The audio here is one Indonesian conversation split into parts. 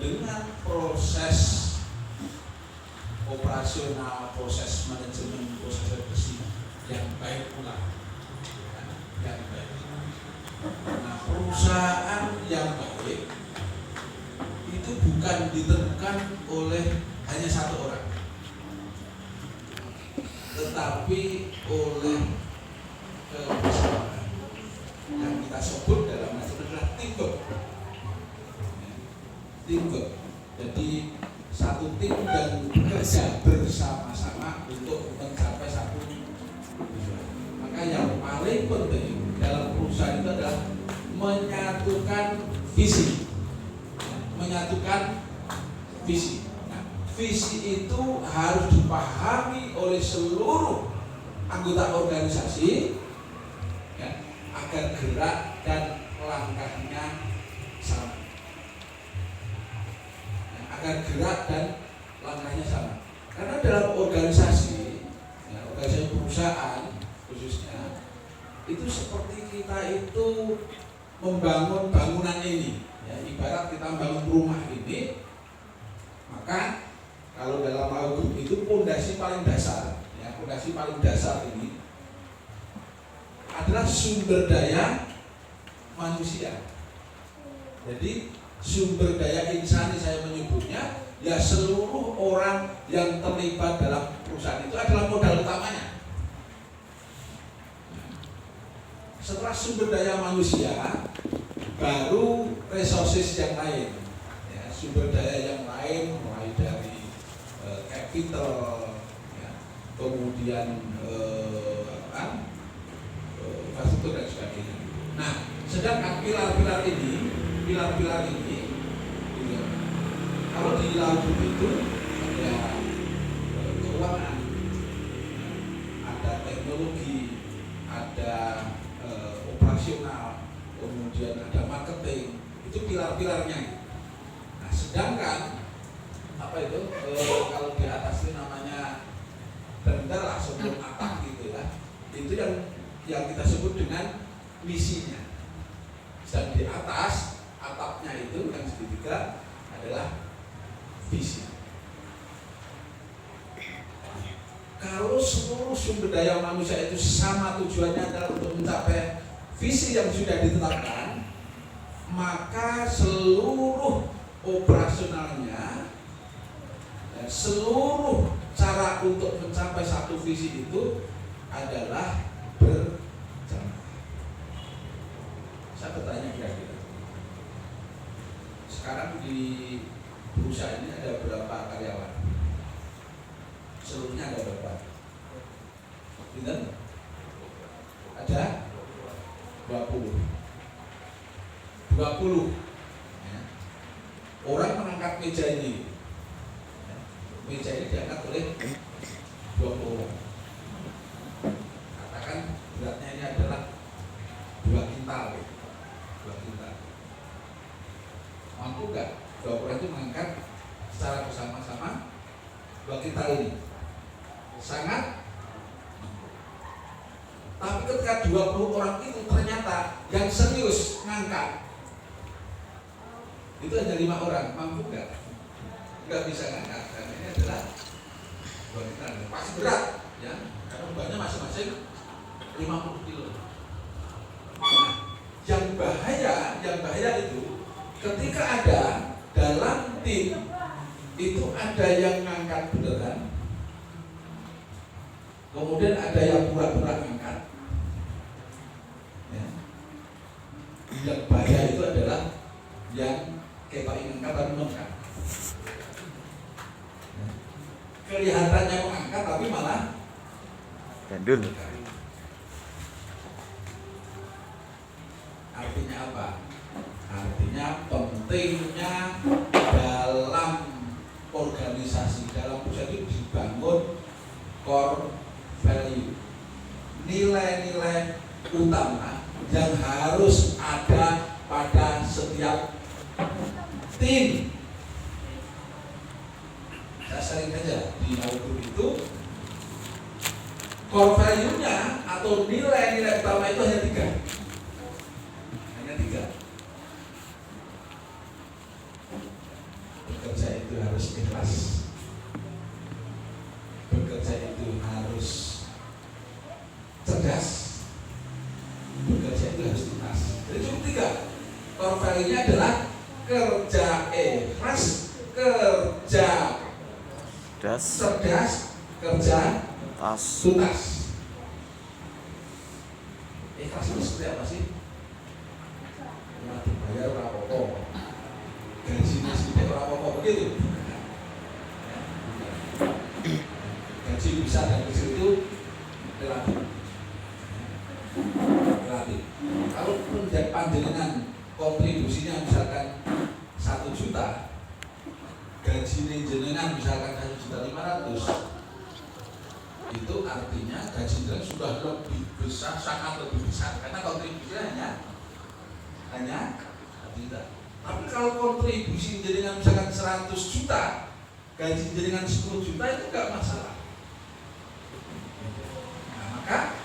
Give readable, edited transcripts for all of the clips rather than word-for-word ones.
dengan proses operasional, proses manajemen, proses bersih yang baik pula, yang baik. Nah, perusahaan yang baik itu bukan ditentukan oleh hanya satu orang, tetapi oleh kebersamaan yang kita sebut dalam manajemen adalah teamwork. Teamwork. Jadi satu tim dan bekerja bersama-sama untuk mencapai satu tujuan. Maka yang paling penting dalam perusahaan itu adalah menyatukan visi. Menyatukan visi. Nah, visi itu harus dipahami oleh seluruh anggota organisasi, ya, agar gerak dan langkahnya sama. Ya, agar gerak dan langkahnya sama. Karena dalam organisasi, ya, organisasi perusahaan khususnya, itu seperti kita itu membangun bangunan ini. Ya, ibarat kita membangun rumah ini, maka kalau dalam Maugum itu pondasi paling dasar, ya, pondasi paling dasar ini adalah sumber daya manusia. Jadi sumber daya insani saya menyebutnya, ya seluruh orang yang terlibat dalam perusahaan itu adalah modal utamanya. Setelah sumber daya manusia, baru resources yang lain, ya, sumber daya yang lain mulai dari capital, ya, kemudian infrastruktur dan sebagainya. Nah, sedangkan pilar-pilar ini, ya, kalau di Laugum itu ada keuangan, ada teknologi, ada operasional, kemudian ada marketing, itu pilar-pilarnya. Nah, sedangkan apa itu kalau di atas itu namanya bentar lah sebelum atap gitu ya, itu yang kita sebut dengan misinya. Dan di atas atapnya itu yang segitiga adalah visi. Kalau seluruh sumber daya manusia itu sama tujuannya adalah untuk mencapai visi yang sudah ditetapkan, maka seluruh operasionalnya, seluruh cara untuk mencapai satu visi itu adalah berjamaah. Saya bertanya kira-kira, sekarang di perusahaan ini ada berapa karyawan? Seluruhnya ada berapa? Benar? Ada 20. Ya. Orang mengangkat meja ini, ya. Meja ini diangkat oleh 20 orang. Katakan beratnya ini adalah 2 kintal. Mampu nggak 20 orang itu mengangkat secara bersama-sama 2 kintal ini? Sangat. Tapi ketika 20 orang itu ternyata yang serius ngangkat itu hanya 5 orang, mampu nggak? Nggak bisa ngangkat, karena ini adalah 2 kintal. Pasti berat, ya, karena bebannya masing-masing 50 kilo. Nah, yang bahaya itu ketika ada dalam tim itu ada yang ngangkat beneran, kemudian ada yang pura-pura ngangkat. Ya. Yang bahaya itu adalah yang ketok ngangkat tapi mengangkat. Ya. Kelihatannya mengangkat tapi malah gandul. Artinya apa? Artinya pentingnya dalam organisasi, dalam perusahaan itu dibangun core value, nilai-nilai utama yang harus ada pada setiap tim. Saya sering aja di Maugum itu core value-nya atau nilai-nilai utama itu hanya 3. itu harus ikhlas. Bekerja itu harus cerdas. Bekerja itu harus tuntas. Jadi cukup 3. Core value-nya adalah kerja ikhlas, kerja cerdas, kerja tuntas. Ikhlas itu seperti apa sih? Cuma dibayar apa-apa, gajinya sedikit apa-apa, begitu. Gaji besar dan kecil itu relatif. Kalau panjenengan kontribusinya misalkan 1 juta, gaji jenengan misalkan 1.500.000, itu artinya gaji jenengan sudah lebih besar, sangat lebih besar, karena kontribusinya hanya 1 juta. Tapi kalau kontribusi jenengan misalkan 100 juta, gaji jenengan 10 juta, itu enggak masalah. Nah, maka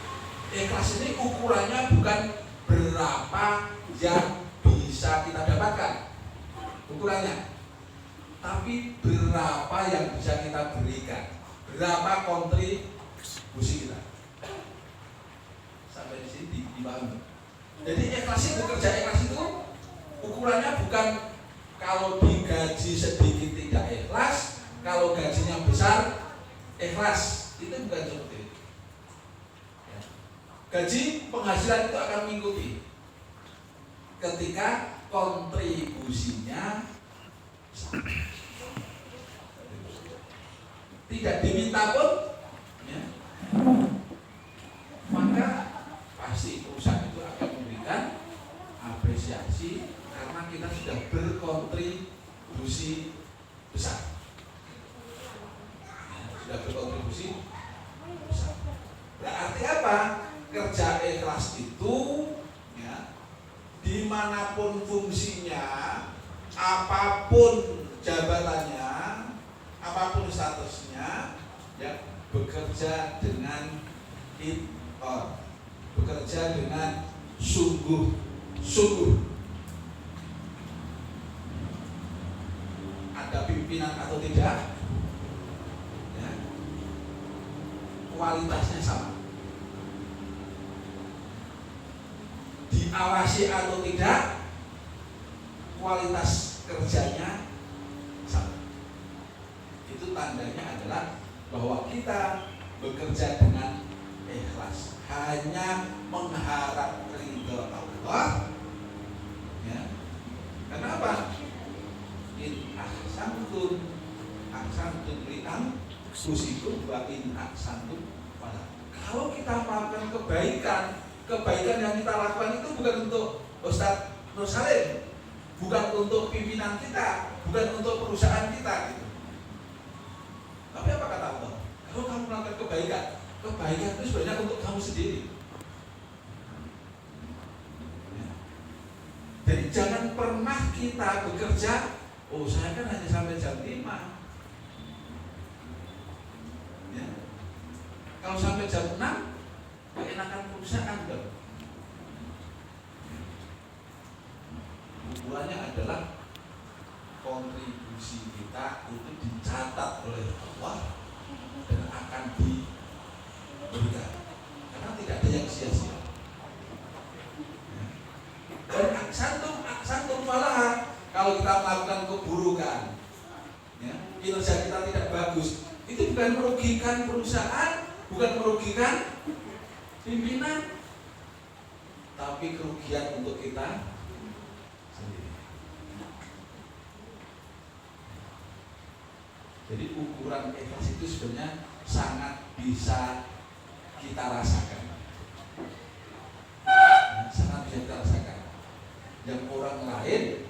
ikhlas ini ukurannya bukan berapa yang bisa kita dapatkan ukurannya, tapi berapa yang bisa kita berikan, berapa kontribusi kita. Sampai di sini dipahami. Jadi ikhlas itu, kerja ikhlas itu ukurannya bukan kalau digaji sedikit tidak ikhlas, kalau gajinya besar ikhlas. Itu bukan seperti itu. Gaji penghasilan itu akan mengikuti ketika kontribusinya tidak diminta pun, ya, maka pasti perusahaan itu akan memberikan apresiasi karena kita sudah berkontribusi besar. Sudah berkontribusi besar. Berarti apa? Kerja ikhlas itu, ya, dimanapun fungsinya, apapun jabatannya, apapun statusnya, ya, bekerja dengan ikhlas, bekerja dengan sungguh-sungguh. Ada pimpinan atau tidak, ya, kualitasnya sama. Diawasi atau tidak, kualitas kerjanya sama. Itu tandanya adalah bahwa kita bekerja dengan ikhlas, hanya mengharap ridho Allah, ya. Kenapa? In ahsantum li anfusikum wa in ahsantum falah. Kalau kita melakukan kebaikan yang kita lakukan itu bukan untuk Ustadz Nur Salim, bukan untuk pimpinan kita, bukan untuk perusahaan kita, gitu. Tapi apa kata Allah? Kalau kamu melakukan kebaikan itu sebenarnya untuk kamu sendiri. Ya. Jadi jangan pernah kita bekerja, oh saya kan hanya sampai jam 5. Ya. Kalau sampai jam 6, keenakan perusahaan dong. Ukurannya adalah kontribusi kita itu dicatat oleh Allah dan akan diberikan, karena tidak ada yang sia-sia. Dan aksantum falah, kalau kita melakukan keburukan, ya, kinerja kita tidak bagus, itu bukan merugikan perusahaan, bukan merugikan pimpinan, tapi kerugian untuk kita sendiri. Jadi ukuran ikhlas itu sebenarnya sangat bisa kita rasakan, sangat bisa kita rasakan. Yang orang lain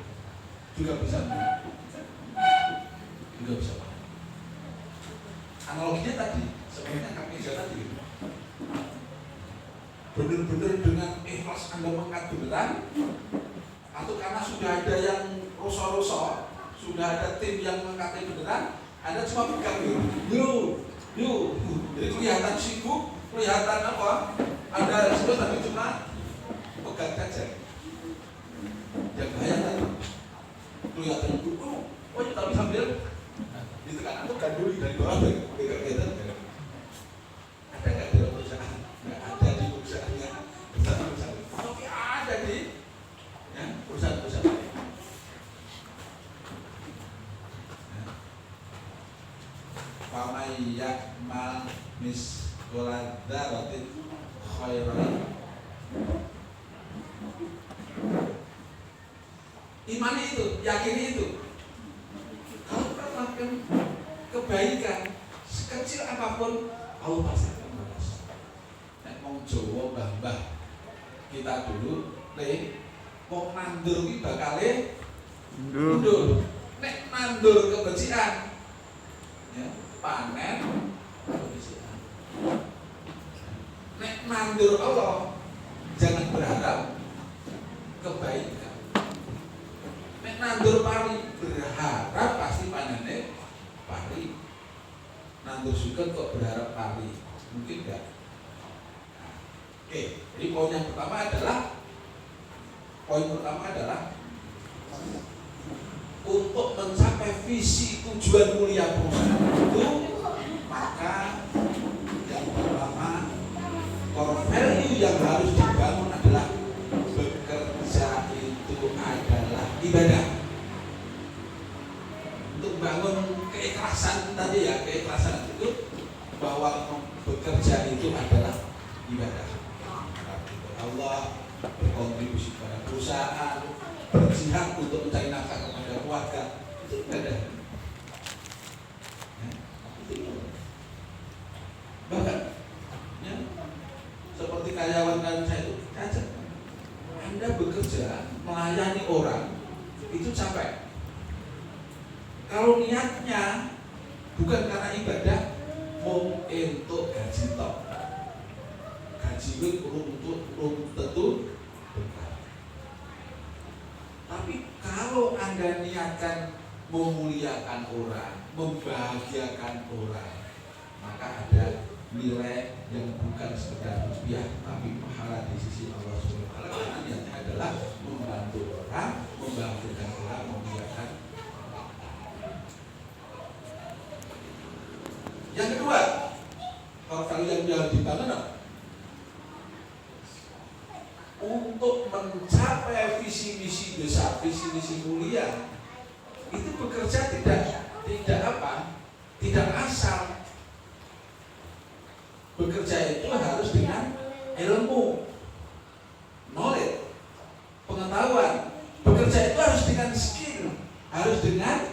juga bisa analoginya tadi, sebenarnya kami tadi, benar-benar dengan ikhlas Anda mengangkat beneran, atau karena sudah ada yang rosor-rosor, sudah ada tim yang mengangkat beneran, Anda cuma pegang yuk, jadi kelihatan sibuk, kelihatan apa, Anda sebut tapi cuma pegang saja. Yang bahaya tadi, kelihatan dulu, oh tapi sambil Gitu kan, aku ganduli dari bawah gitu. Ada nggak di perusahaan? Nggak ada di perusahaannya. Perusahaan. Tapi ada di ya, perusahaan-perusahaan lain. Famai yakmal misqala dzarratin khairan. Imani itu, yakini itu. Kalau kita melakukan kebaikan sekecil apapun, Allah pasti akan balas. Nek wong Jawa mbah-mbah kita dulu, wong nandur iki bakale mundur. Nek nandur kebencian, ya, panen kebencian. Nek nandur Allah, jangan berharap kebaikan. Nek nandur pari, berharap pasti panennya pari. Nandur suket kok berharap pari, mungkin enggak. Nah, oke, jadi poin pertama adalah untuk mencapai visi tujuan mulia perusahaan itu, maka yang pertama core value yang harus dibangun adalah bekerja itu adalah ibadah. Untuk bangun keikhlasan tadi ya, keikhlasan itu bahwa bekerja itu adalah ibadah. Allah berkontribusi pada perusahaan, berjihad untuk mencari nafkah kepada keluarga, itu ibadah. Ya, itu. Bahkan ya, seperti karyawan saya itu cacat. Anda bekerja melayani orang itu capek. Kalau niatnya bukan karena ibadah, mau untuk gaji tok, gaji untuk tentu bukan. Tapi kalau Anda niatkan memuliakan orang, membahagiakan orang, maka ada nilai yang bukan sekedar rupiah, tapi pahala di sisi Allah Subhanahu wa Ta'ala. Niatnya adalah membantu orang, membahagiakan orang, memuliakan. Yang kedua, kalau kalian yang dibangun untuk mencapai visi-visi besar, visi-visi mulia, itu bekerja tidak asal. Bekerja itu harus dengan ilmu, knowledge, pengetahuan. Bekerja itu harus dengan skill, harus dengan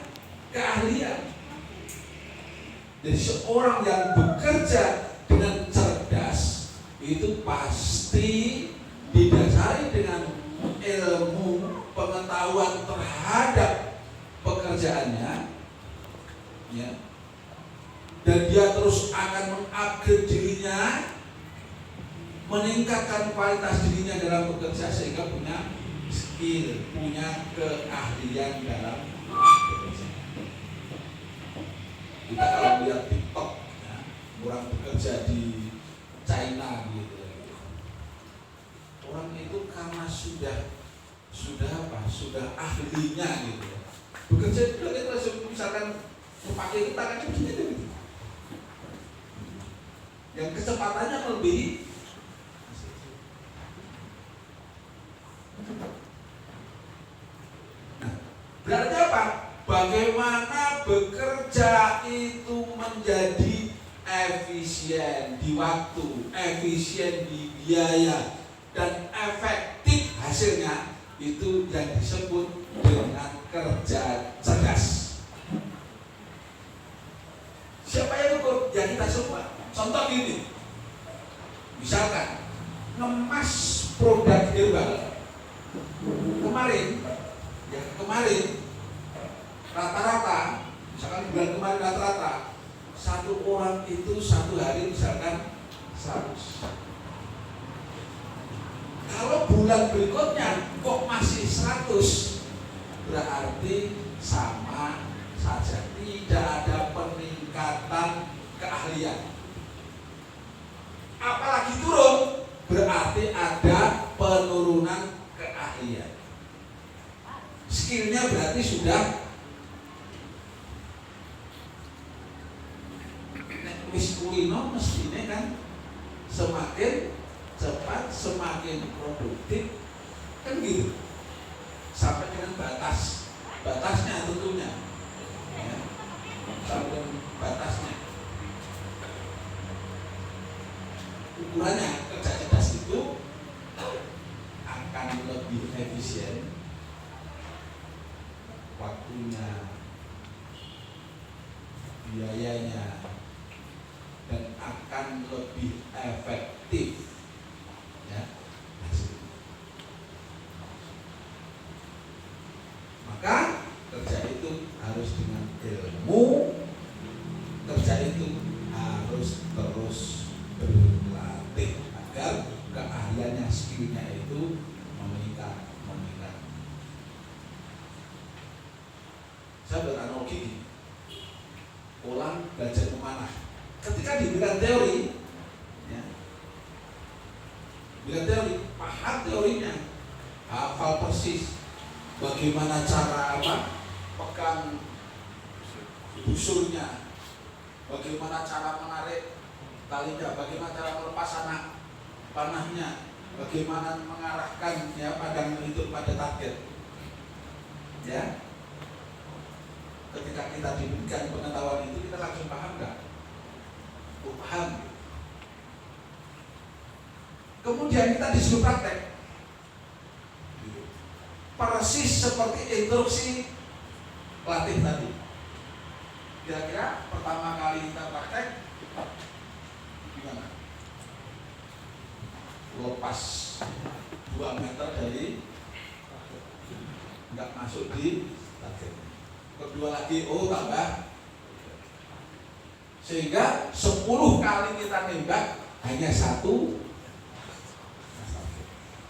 keahlian. Jadi seorang yang bekerja dengan cerdas itu pasti didasari dengan ilmu, pengetahuan terhadap pekerjaannya, ya. Dan dia terus akan mengupgrade dirinya, meningkatkan kualitas dirinya dalam bekerja sehingga punya skill, punya keahlian dalam bekerja. Kita kalau lihat TikTok, ya, orang bekerja di China gitu, orang itu karena sudah ahlinya gitu, bekerja itu kita misalkan memakai tangannya begini, yang kecepatannya melebihi. Nah, berarti apa? Bagaimana bekerja itu menjadi efisien di waktu, efisien di biaya, dan efektif hasilnya, itu yang disebut dengan kerja cerdas. Siapa yang ukur? Ya kita semua. Contoh gini, misalkan ngemas produk herbal kemarin rata-rata, misalkan bulan kemarin rata-rata satu orang itu satu hari misalkan 100. Kalau bulan berikutnya kok masih 100, berarti sama saja, tidak ada peningkatan keahlian. Apalagi turun, berarti ada penurunan keahlian. Skillnya berarti sudah wis kulino mestine kan semakin cepat, semakin produktif, kan gitu. Sampai dengan batasnya tentunya, ya. Sampai dengan batasnya. Ukurannya kerja cerdas itu akan lebih efisien, waktunya, biayanya, dan akan lebih efektif, ya, hasilnya. Maka kerja itu harus dengan ilmu, kerja itu harus terus berlatih agar keahliannya, skillnya itu meningkat. Saya beranalogi gini, orang belajar memanah. Ketika diberikan teori, ya, paham teorinya, hafal persis bagaimana cara pegang busurnya, bagaimana cara menarik talinya, bagaimana cara melepas panahnya, bagaimana mengarahkan ya padang itu pada target. Ya, ketika kita diberikan pengetahuan itu, kita langsung paham nggak? Paham. Kemudian kita disuruh praktek, persis seperti instruksi pelatih tadi. Kira-kira pertama kali kita praktek gimana? Lepas 2 meter dari nggak masuk di target. Kedua lagi, tambah. Sehingga 10 kali kita nembak hanya 1.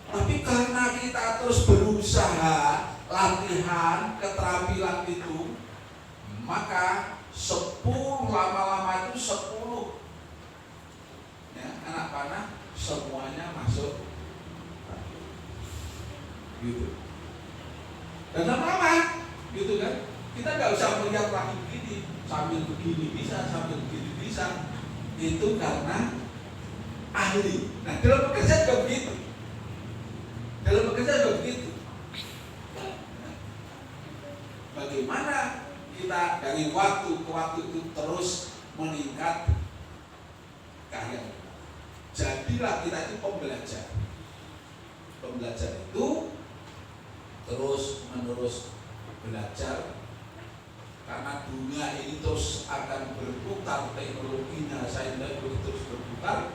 Tapi karena kita terus berusaha, latihan, keterampilan itu, maka 10 lama-lama itu 10 ya, anak panah semuanya masuk gitu. Dan lama-lama gitu kan, kita nggak usah melihat lagi begini, sambil begini bisa, sambil begini bisa. Itu karena ahli. Nah, dalam bekerja juga begitu. Bagaimana kita dari waktu ke waktu itu terus meningkat keahlian. Jadilah kita itu pembelajar. Pembelajar itu terus menerus belajar, karena dunia ini terus akan berputar, teknologinya, sainsnya terus berputar,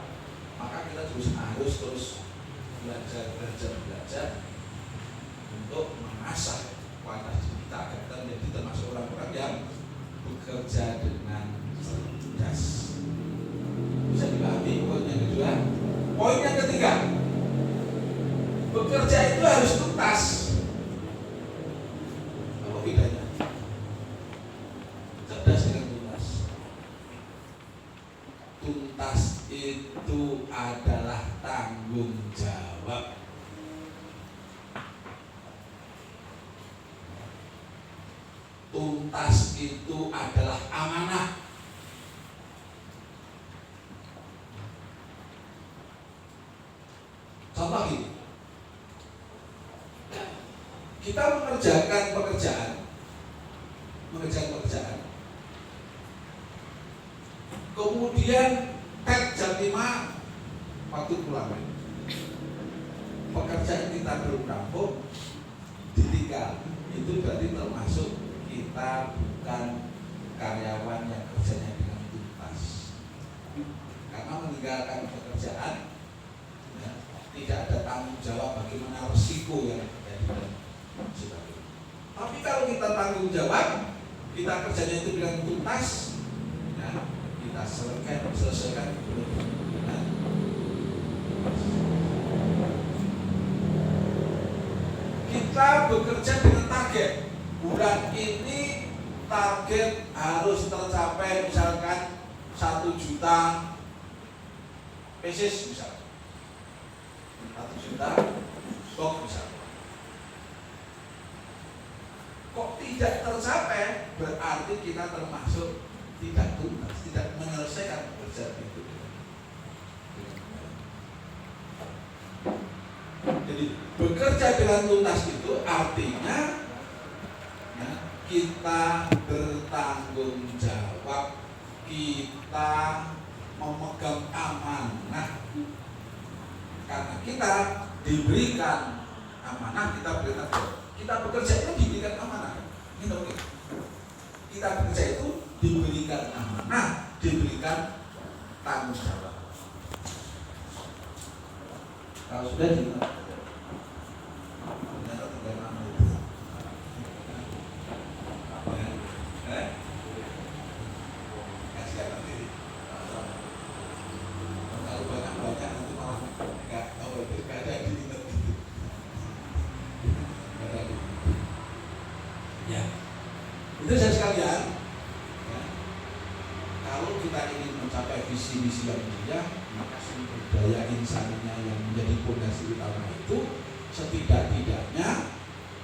maka kita harus terus belajar untuk mengasah kualitas kita agar kita menjadi termasuk orang-orang yang bekerja dengan cerdas. Bisa dipahami poin yang kedua. Poin yang ketiga, bekerja itu harus tuntas. Apa bedanya? Cerdas dengan tuntas. Tuntas itu adalah tanggung jawab. Tuntas itu adalah amanah. Contoh ini, kita mengerjakan pekerjaan, kemudian jam 5 waktu pulang. Pekerjaan kita belum rampung, ditinggal. Itu berarti termasuk kita bukan karyawan yang kerjanya dengan tuntas. Karena meninggalkan pekerjaan, ya, tidak ada tanggung jawab bagaimana resiko yang terjadi dan sebagainya. Tapi kalau kita tanggung jawab, kita kerjanya itu dengan tuntas, ya, kita selesaikan dengan kita bekerja dengan target. Bulan ini target harus tercapai misalkan 1 juta pieces misalkan, 1 juta box misalkan. Kok tidak tercapai, berarti kita termasuk tidak tuntas, tidak menyelesaikan selesaikan tuntas itu artinya ya, kita bertanggung jawab, kita memegang amanah. Karena kita diberikan amanah, kita bekerja itu diberikan amanah. Kita bekerja itu diberikan amanah, diberikan tanggung jawab. Kalau sudah gimana? Ternyata tinggal nama itu. Kasih nanti. Kalau banyak nanti malah nggak tahu itu nggak ada di internet itu. Ya, itu saya sekalian. Ya. Kalau kita ingin mencapai visi misi yang mulia, maka sumber daya insaninya yang menjadi fondasi utama itu setidak-tidaknya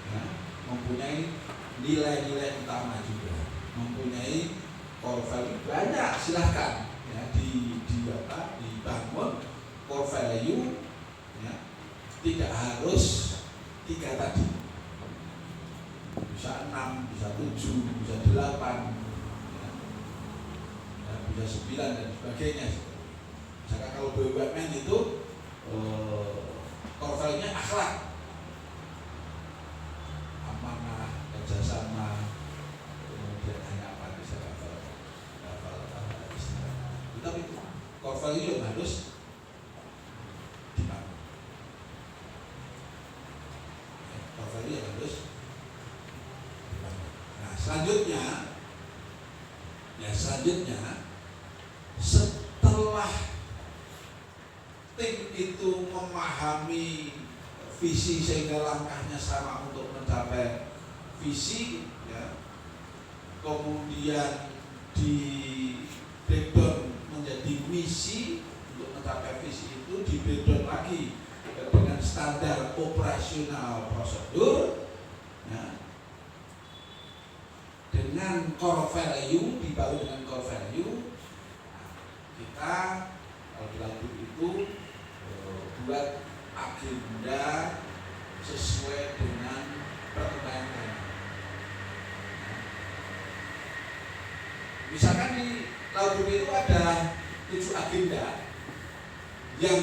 ya, mempunyai nilai-nilai utama juga, mempunyai core value banyak, silahkan ya, dibangun core value ya, tidak harus 3 tadi, bisa 6, bisa 7, bisa 8 ya, bisa 9 dan sebagainya. Misalkan kalau BUMN itu core value-nya akhlak, amanah, kerjasama, kemudian hanya apa bisa tapi core value yang harus dibangun. Core value yang harus dibangun. Nah selanjutnya setelah tim itu memahami visi sehingga langkahnya sama untuk mencapai visi ya, kemudian di breakdown menjadi misi untuk mencapai visi itu, di breakdown lagi dengan standar operasional prosedur ya, dengan core value, dibalut dengan core value. Kita kalau dilanjut itu buat agenda sesuai dengan perkembangan. Misalkan di Laut itu ada 7 agenda yang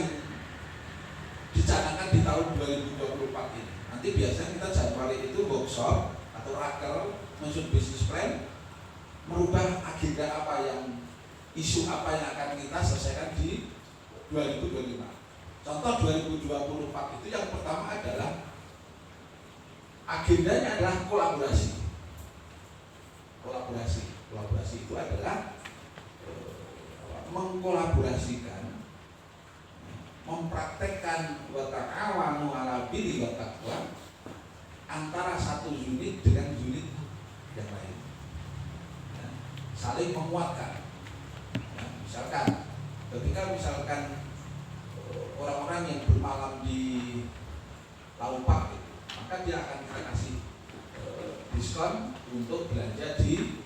dicanangkan di tahun 2024 ini. Nanti biasanya kita Januari itu workshop atau raker menyusun business plan, merubah agenda apa yang, isu apa yang akan kita selesaikan di 2025. Contoh 2024 itu yang pertama adalah agendanya adalah kolaborasi. Kolaborasi itu adalah mengkolaborasikan, mempraktekkan wa ta'awanu 'alal birri wat taqwa antara satu unit dengan unit yang lain. Ya, saling menguatkan. Ya, misalkan orang-orang yang bermalam di Laupak gitu, maka dia akan kita kasih diskon untuk belanja di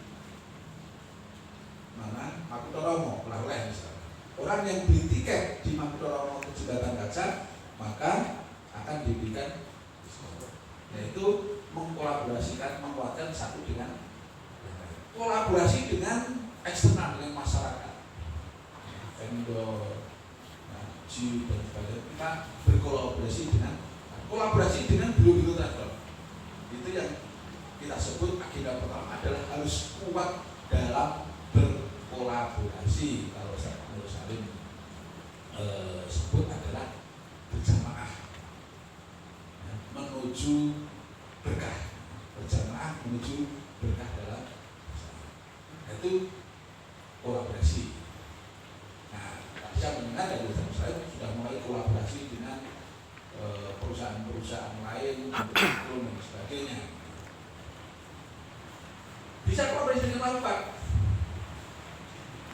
mana Makutoromo, Pelawleh misalnya. Orang yang beli tiket di Makutoromo ke Jembatan Kaca maka akan diberikan diskon. Yaitu mengkolaborasikan, menguatkan satu dengan kolaborasi dengan eksternal, dengan masyarakat, vendor, dan sebagainya. Kita berkolaborasi dengan Biro Travel. Itu yang kita sebut agenda pertama adalah harus kuat dalam berkolaborasi. Kalau menurut Salim sebut adalah berjamaah ya, menuju berkah, berjamaah menuju berkah dalam itu kolaborasi. Nah, saya mendengar dari saya sudah mulai kolaborasi dengan perusahaan-perusahaan lain untuk dan sebagainya. Bisa kolaborasi dengan apa, Pak?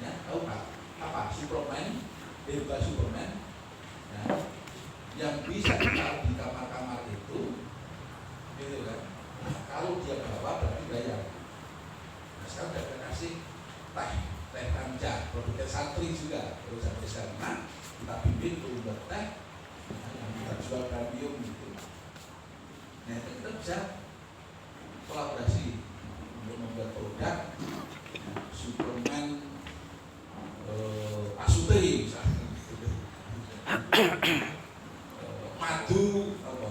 Ya, tahu Pak? Apa? Superman, Herbal Superman, ya, yang bisa ditaruh di kamar-kamar itu, gitu kan? Kalau dia bawa berarti bayar. Nah, sekarang udah kasih teh kanja, produknya santri juga, perusahaan desa kita bimbing untuk buat teh yang kita jual premium gitu. Nah itu kita bisa kolaborasi untuk membuat produk suplemen pasutri misalnya, madu apa,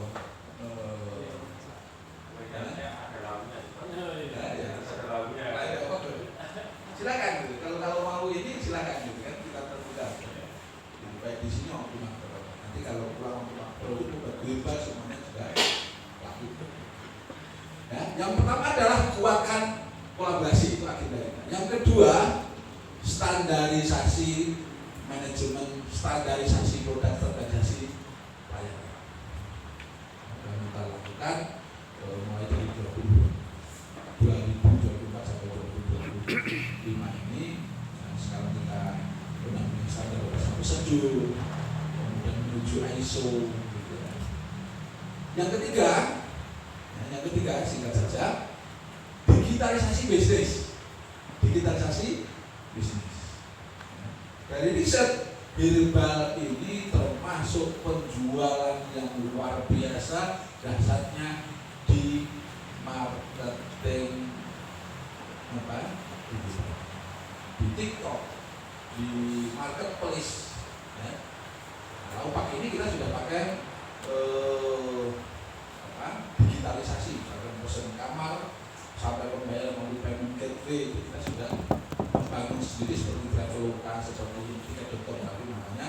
silakan gitu. Kalau mau ini silakan gitu kan, kita terbuka. Jadi baik di sini maupun makro. Nanti kalau pulang makro itu bebas semuanya juga laku. Ya, yang pertama adalah kuatkan kolaborasi, itu agenda kita. Yang kedua, standarisasi manajemen, standarisasi produk, standarisasi pelayanan. Dan kita lakukan mulai dari 2024 sampai 2025 ini. Nah, sekarang kita punya standar bersama sejuk, kemudian menuju ISO. Gitu ya. Yang ketiga, singkat saja, digitalisasi bisnis. Digitalisasi bisnis. Dari riset, herbal ini termasuk penjualan yang luar biasa dasarnya di marketing apa? Di TikTok, di marketplace. Ya. Kalau pakai ini kita sudah pakai digitalisasi, misalkan pesan kamar sampai pembayaran melalui payment gateway itu kita sudah membangun sendiri seperti Traveloka, seperti tiket.com, tapi namanya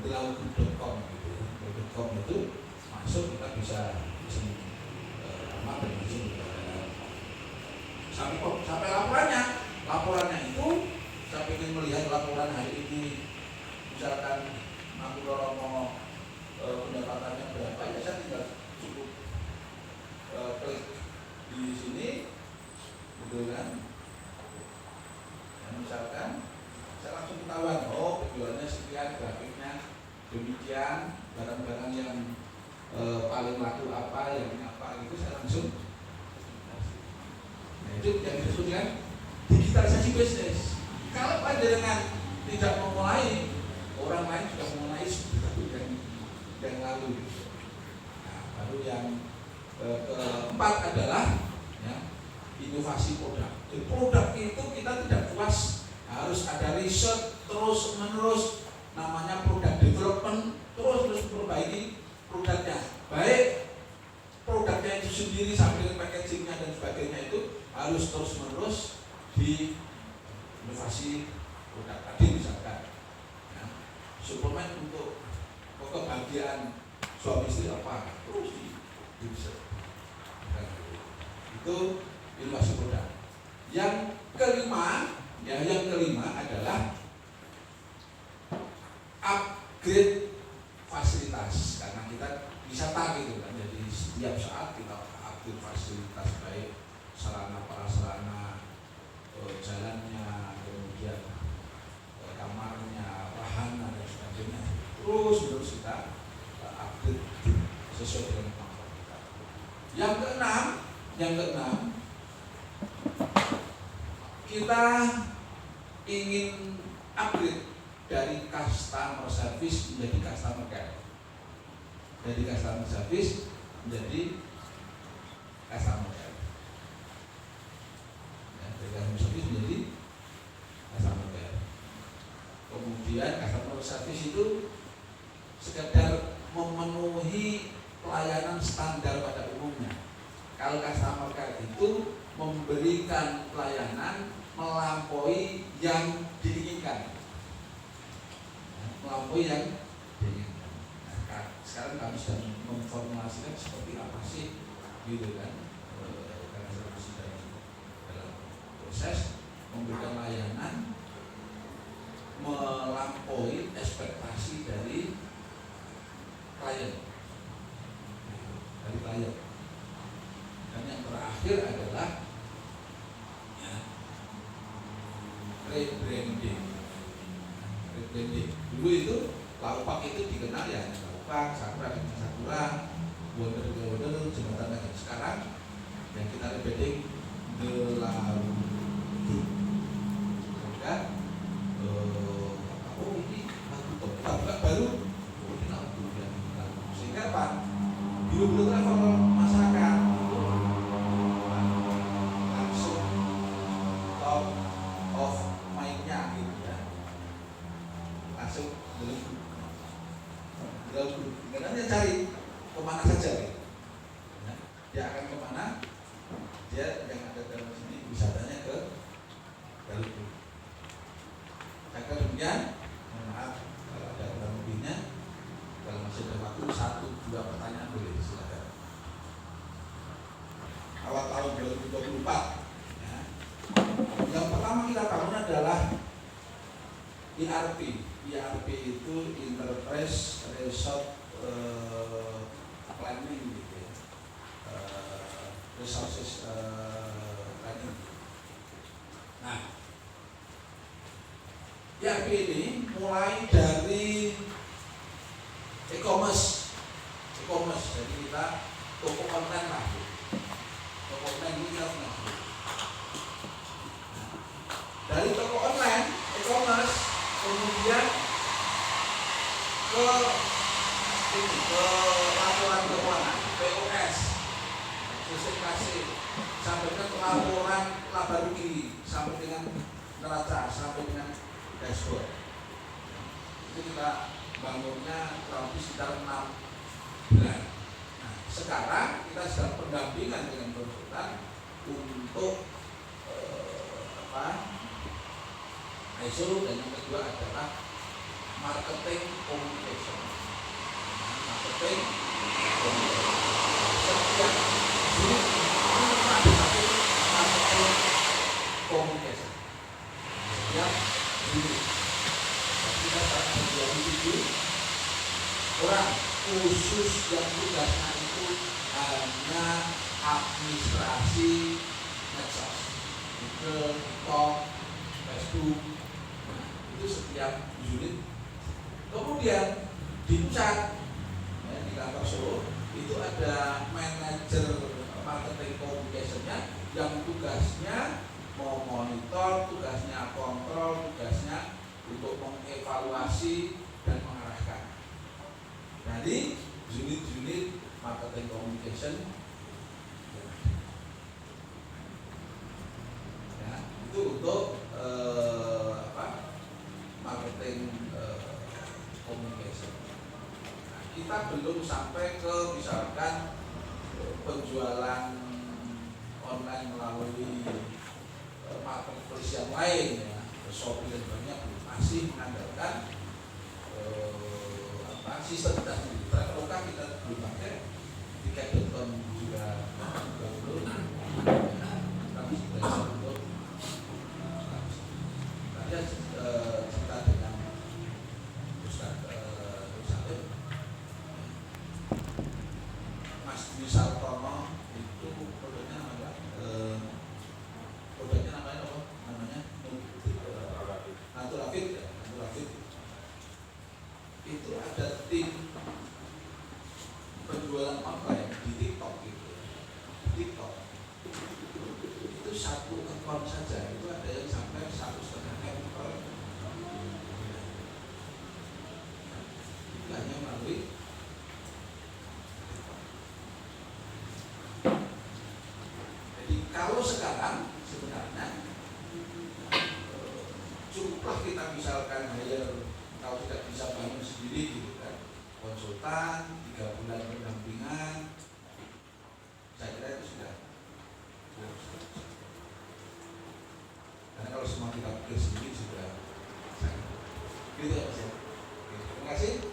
Delau.com gitu. Delau.com itu masuk kita bisa kamar dan izin sampai laporannya itu saya ingin melihat laporan hari ini, misalkan aku kalau mau pendapatannya berapa, ya saya tinggal cukup klik di sini, gitu kan. Dan misalkan saya langsung ketahuan, oh penjualannya sekian, grafiknya demikian, barang-barang yang paling laku apa, yang apa, gitu saya langsung. Nah itu yang disebut dengan digitalisasi bisnis. Kalau panjenengan tidak memulai, orang lain sudah memulai yang lalu. Nah, baru yang keempat adalah ya, inovasi produk. Jadi produk itu kita tidak puas, harus ada riset terus menerus, namanya produk development, terus perbaiki produknya. Baik produknya itu sendiri sambil packagingnya dan sebagainya itu harus terus menerus di inovasi produk. Tadi misalkan ya, suplemen untuk kebahagiaan suami istri apa, terus di riset. Itu inovasi produk. Yang kelima adalah upgrade fasilitas, karena kita wisata gitu kan, jadi setiap saat kita upgrade fasilitas, baik sarana prasarana, jalannya, kemudian kamarnya, wahana dan sebagainya, terus kita upgrade sesuai dengan kemampuan kita. Yang keenam, kita ingin upgrade dari customer service menjadi customer care, dari customer service menjadi customer care, ya, dari customer service menjadi customer care. Kemudian customer service itu sekedar memenuhi pelayanan standar pada umumnya. Kalau customer care itu memberikan pelayanan melampaui yang diinginkan, melampaui yang diinginkan. Nah, sekarang kami sedang memformulasikan seperti apa sih, gitu kan? Karena saya masih dalam proses memberikan layanan melampaui ekspektasi dari klien. Dan yang terakhir adalah ya, rebranding. Dulu itu Laupak itu dikenal ya Laupak, Sakura dengan Sakura, Wonder jembatan lagi. Sekarang yang kita rebranding Delau. Sehingga ini lagu baru, sehingga apa? Biru travel top of mind-nya gitu ya. Langsung Kemudian cari kemana saja gitu. Ya, dia akan kemana? Dia yang ada dalam sini wisatanya ke Galugu. Jika demikian, maaf kalau ada kurang lebihnya. Kalau masih ada waktu 1-2 pertanyaan boleh silakan. Awal tahun 2024. Ya. Yang pertama kita bangun adalah ERP. ERP itu Enterprise Resort Planning gitu ya. Resources Planning. Nah, ERP ini mulai dari e-commerce. Jadi kita toko online lah. Toko online ini kita punya. Dari toko online, e-commerce, kemudian ke laporan keuangan, POS, CCKC, sampai ke laporan laba rugi, sampai dengan neraca, sampai dengan dashboard. Itu kita bangunnya kurang lebih sekitar 6 bulan. Nah, sekarang kita sedang pendampingan dengan konsultan untuk ISO, dan yang kedua adalah marketing communication. Marketing communication. Setiap unit itu ada satu marketing communication. Setiap unit. Kita sekarang ada 27 orang khusus yang tugasnya itu hanya administrasi medsos, Google, TikTok, Facebook. Itu setiap unit. Kemudian di pusat, ya, di kantor Solo itu ada manajer marketing communication-nya yang tugasnya memonitor, tugasnya kontrol, tugasnya untuk mengevaluasi dan mengarahkan dari unit-unit marketing communication. Ya, itu untuk marketing communication. Nah, kita belum sampai ke misalkan penjualan online melalui marketplace yang lain ya, Shopee dan banyak, masih mengandalkan sistem kita sendiri. Traveloka kita belum pakai, tiket.com juga belum, tapi sudah bisa untuk tadi cerita dengan Ustaz Salim, Mas Dwi Sartono itu produknya apa? Produknya namanya apa? Naturafit ya, Naturafit. Itu ada tim penjualan online di TikTok gitu. TikTok itu satu akun saja itu ada yang sampai 1,5 M per. Itu hanya melalui TikTok. Jadi kalau sekarang sebenarnya cukuplah kita misalkan hire, kalau tidak bisa bangun sendiri gitu kan, konsultan 3 bulan pendampingan, saya kira itu sudah cukup. Karena kalau semua kita pikir sendiri sudah sangat gitu ya Mas ya. Terima kasih.